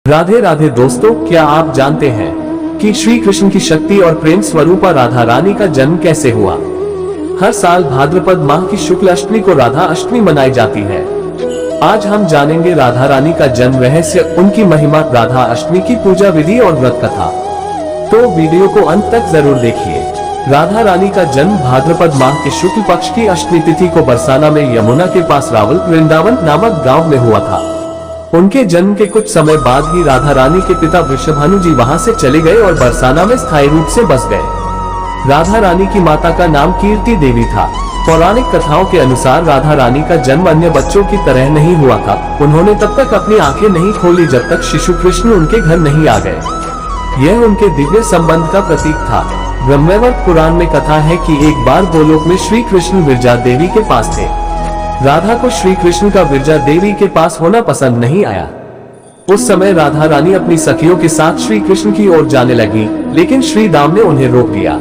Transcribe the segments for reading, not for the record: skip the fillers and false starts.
राधे राधे दोस्तों, क्या आप जानते हैं कि श्री कृष्ण की शक्ति और प्रेम स्वरूपा राधा रानी का जन्म कैसे हुआ। हर साल भाद्रपद माह की शुक्ल अष्टमी को राधा अष्टमी मनाई जाती है। आज हम जानेंगे राधा रानी का जन्म रहस्य, उनकी महिमा, राधा अष्टमी की पूजा विधि और व्रत कथा। तो वीडियो को अंत तक जरूर देखिए। राधा रानी का जन्म भाद्रपद माह के शुक्ल पक्ष की अष्टमी तिथि को बरसाना में यमुना के पास रावल वृंदावन नामक गांव में हुआ था। उनके जन्म के कुछ समय बाद ही राधा रानी के पिता वृषभानु जी वहां से चले गए और बरसाना में स्थायी रूप से बस गए। राधा रानी की माता का नाम कीर्ति देवी था। पौराणिक कथाओं के अनुसार राधा रानी का जन्म अन्य बच्चों की तरह नहीं हुआ था। उन्होंने तब तक अपनी आंखें नहीं खोली जब तक शिशु कृष्ण उनके घर नहीं आ गए। यह उनके दिव्य संबंध का प्रतीक था। ब्रह्मवैवर्त पुराण में कथा है कि एक बार गोलोक में श्री कृष्ण विरजा देवी के पास थे। राधा को श्री कृष्ण का विरजा देवी के पास होना पसंद नहीं आया। उस समय राधा रानी अपनी सखियों के साथ श्री कृष्ण की ओर जाने लगी, लेकिन श्री दाम ने उन्हें रोक दिया।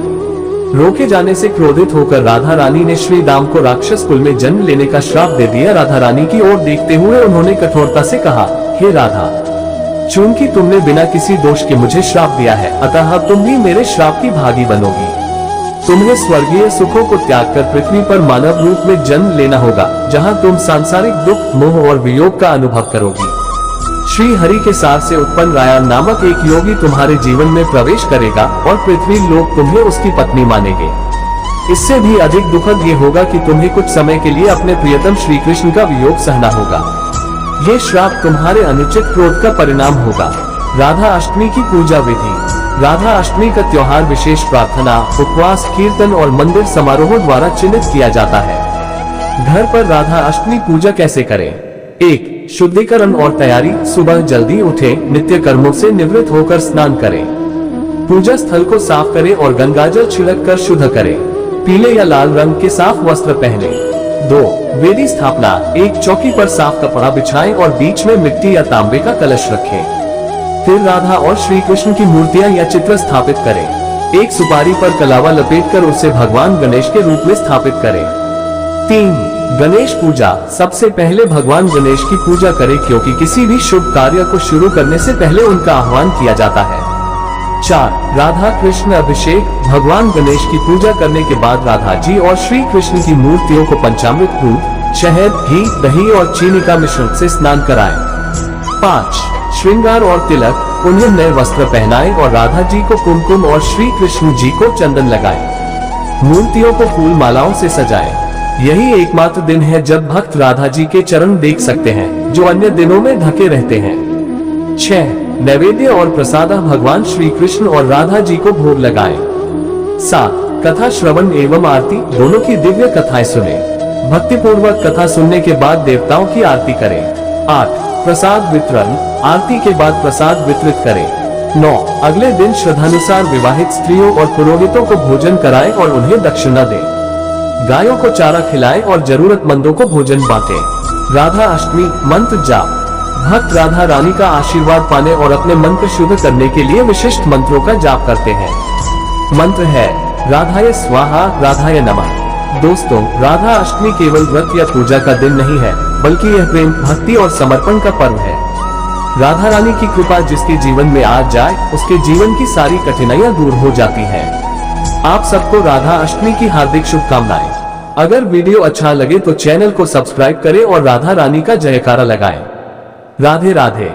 रोके जाने से क्रोधित होकर राधा रानी ने श्री दाम को राक्षस कुल में जन्म लेने का श्राप दे दिया। राधा रानी की ओर देखते हुए उन्होंने कठोरता से कहा, हे राधा, चूंकि तुमने बिना किसी दोष के मुझे श्राप दिया है, अतः तुम भी मेरे श्राप की भागी बनोगी। तुम्हें स्वर्गीय सुखों को त्याग कर पृथ्वी पर मानव रूप में जन्म लेना होगा, जहां तुम सांसारिक दुख, मोह और वियोग का अनुभव करोगी। श्री हरि के सार से उत्पन्न राया नामक एक योगी तुम्हारे जीवन में प्रवेश करेगा और पृथ्वी लोग तुम्हें उसकी पत्नी मानेंगे। इससे भी अधिक दुखद ये होगा कि तुम्हें कुछ समय के लिए अपने प्रियतम श्री कृष्ण का वियोग सहना होगा। ये श्राप तुम्हारे अनुचित क्रोध का परिणाम होगा। राधा अष्टमी की पूजा विधि। राधा अष्टमी का त्योहार विशेष प्रार्थना, उपवास, कीर्तन और मंदिर समारोहों द्वारा चिन्हित किया जाता है। घर पर राधा अष्टमी पूजा कैसे करें? 1. शुद्धिकरण और तैयारी। सुबह जल्दी उठें, नित्य कर्मों से निवृत्त होकर स्नान करें। पूजा स्थल को साफ करें और गंगाजल छिड़क कर शुद्ध करें। पीले या लाल रंग के साफ वस्त्र पहने। 2. वेदी स्थापना। एक चौकी पर साफ कपड़ा बिछाएं और बीच में मिट्टी या तांबे का कलश रखें। फिर राधा और श्री कृष्ण की मूर्तियां या चित्र स्थापित करें। एक सुपारी पर कलावा लपेटकर उसे भगवान गणेश के रूप में स्थापित करें। 3. गणेश पूजा। सबसे पहले भगवान गणेश की पूजा करें, क्योंकि किसी भी शुभ कार्य को शुरू करने से पहले उनका आह्वान किया जाता है। 4. राधा कृष्ण अभिषेक। भगवान गणेश की पूजा करने के बाद राधा जी और श्री कृष्ण की मूर्तियों को पंचामृत, दूध, शहद, घी, दही और चीनी का मिश्रण से स्नान कराएं। 5. श्रृंगार और तिलक। उन्हें नए वस्त्र पहनाएं और राधा जी को कुमकुम और श्री कृष्ण जी को चंदन लगाएं। मूर्तियों को फूल मालाओं से सजाएं। यही एकमात्र दिन है जब भक्त राधा जी के चरण देख सकते हैं, जो अन्य दिनों में ढके रहते हैं। 6. नैवेद्य और प्रसाद। भगवान श्री कृष्ण और राधा जी को भोग लगाएं। 7. कथा श्रवण एवं आरती। दोनों की दिव्य कथाएं सुने। भक्तिपूर्वक कथा सुनने के बाद देवताओं की आरती करें। 8. प्रसाद वितरण। आरती के बाद प्रसाद वितरित करें। 9. अगले दिन श्रद्धानुसार विवाहित स्त्रियों और पुरोहितों को भोजन कराएं और उन्हें दक्षिणा दें। गायों को चारा खिलाएं और जरूरतमंदों को भोजन बांटें। राधा अष्टमी मंत्र जाप। भक्त राधा रानी का आशीर्वाद पाने और अपने मंत्र शुद्ध करने के लिए विशिष्ट मंत्रों का जाप करते हैं। मंत्र है राधाय स्वाहा, राधाय नमः। दोस्तों, राधा अष्टमी केवल व्रत या पूजा का दिन नहीं है, बल्कि यह प्रेम, भक्ति और समर्पण का पर्व है। राधा रानी की कृपा जिसके जीवन में आ जाए, उसके जीवन की सारी कठिनाइयां दूर हो जाती हैं। आप सबको राधा अष्टमी की हार्दिक शुभकामनाएं। अगर वीडियो अच्छा लगे तो चैनल को सब्सक्राइब करें और राधा रानी का जयकारा लगाएं। राधे राधे।